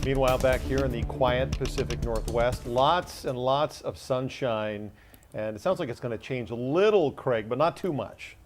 Meanwhile, back here in the quiet Pacific Northwest, lots and lots of sunshine. And it sounds like it's going to change a little, Craig, but not too much.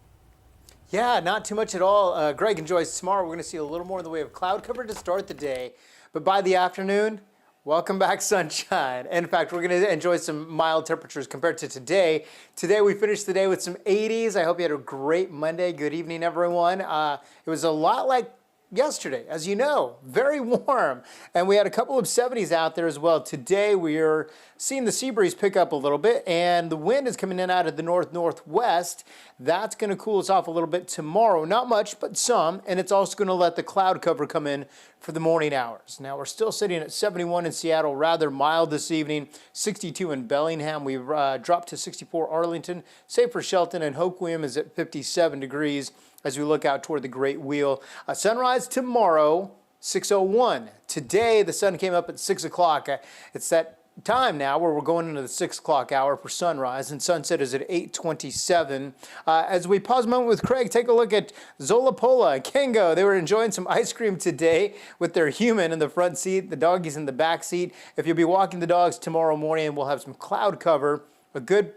Yeah, not too much at all. Greg and Joyce, tomorrow we're going to see a little more in the way of cloud cover to start the day. But by the afternoon, welcome back sunshine. In fact, we're going to enjoy some mild temperatures compared to today. Today we finished the day with some 80s. I hope you had a great Monday. Good evening, everyone. It was a lot like yesterday, as you know, very warm. And we had a couple of 70s out there as well. Today we are seeing the sea breeze pick up a little bit, and the wind is coming in out of the north-northwest. That's going to cool us off a little bit tomorrow. Not much, but some. And it's also going to let the cloud cover come in for the morning hours. Now, we're still sitting at 71 in Seattle, rather mild this evening. 62 in Bellingham. We've dropped to 64 Arlington. Same for Shelton, and Hoquiam is at 57 degrees as we look out toward the Great Wheel. Sunrise tomorrow, 6:01. Today, the sun came up at 6 o'clock. It's that time now where we're going into the 6 o'clock hour for sunrise, and sunset is at 8:27. As we pause a moment with Craig, take a look at Zolapola and Kengo. They were enjoying some ice cream today with their human in the front seat, the doggies in the back seat. If you'll be walking the dogs tomorrow morning, we'll have some cloud cover, a good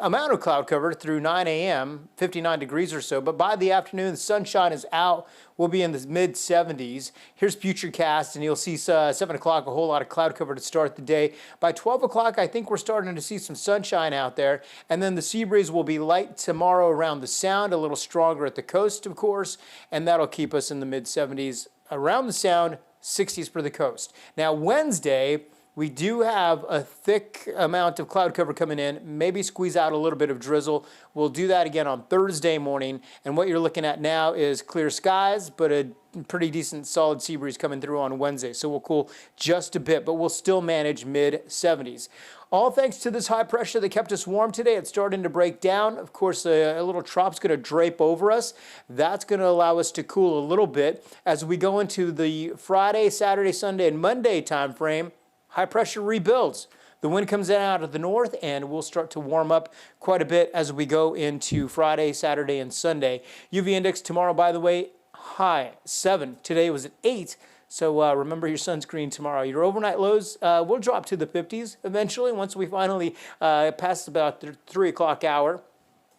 amount of cloud cover through 9 a.m., 59 degrees or so. But by the afternoon, the sunshine is out. We'll be in the mid-70s. Here's Futurecast, and you'll see 7 o'clock, a whole lot of cloud cover to start the day. By 12 o'clock, I think we're starting to see some sunshine out there. And then the sea breeze will be light tomorrow around the Sound, a little stronger at the coast, of course. And that'll keep us in the mid-70s around the Sound, 60s for the coast. Now, Wednesday, we do have a thick amount of cloud cover coming in, maybe squeeze out a little bit of drizzle. We'll do that again on Thursday morning. And what you're looking at now is clear skies, but a pretty decent solid sea breeze coming through on Wednesday. So we'll cool just a bit, but we'll still manage mid-70s. All thanks to this high pressure that kept us warm today. It's starting to break down. Of course, a little trop's going to drape over us. That's going to allow us to cool a little bit. As we go into the Friday, Saturday, Sunday, and Monday time frame, high pressure rebuilds. The wind comes in out of the north, and we'll start to warm up quite a bit as we go into Friday, Saturday, and Sunday. UV index tomorrow, by the way, high 7. Today was at 8. So remember your sunscreen tomorrow. Your overnight lows will drop to the 50s eventually once we finally pass about the 3 o'clock hour.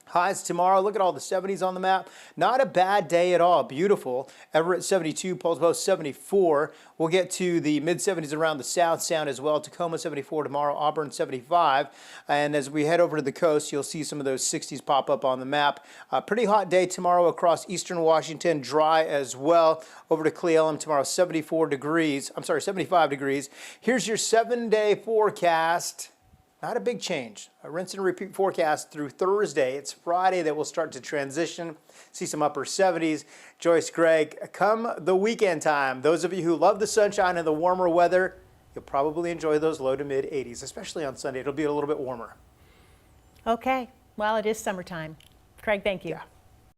Highs tomorrow. Look at all the 70s on the map. Not a bad day at all. Beautiful. Everett 72, Poulsbo 74. We'll get to the mid-70s around the South Sound as well. Tacoma 74 tomorrow. Auburn 75. And as we head over to the coast, you'll see some of those 60s pop up on the map. Pretty hot day tomorrow across eastern Washington. Dry as well. Over to Cle Elum tomorrow, 74 degrees. I'm sorry, 75 degrees. Here's your 7-day forecast. Not a big change. A rinse and repeat forecast through Thursday. It's Friday that we'll start to transition. See some upper 70s. Joyce, Greg, come the weekend time. Those of you who love the sunshine and the warmer weather, you'll probably enjoy those low to mid 80s, especially on Sunday. It'll be a little bit warmer. Okay. Well, it is summertime. Craig, thank you. Yeah.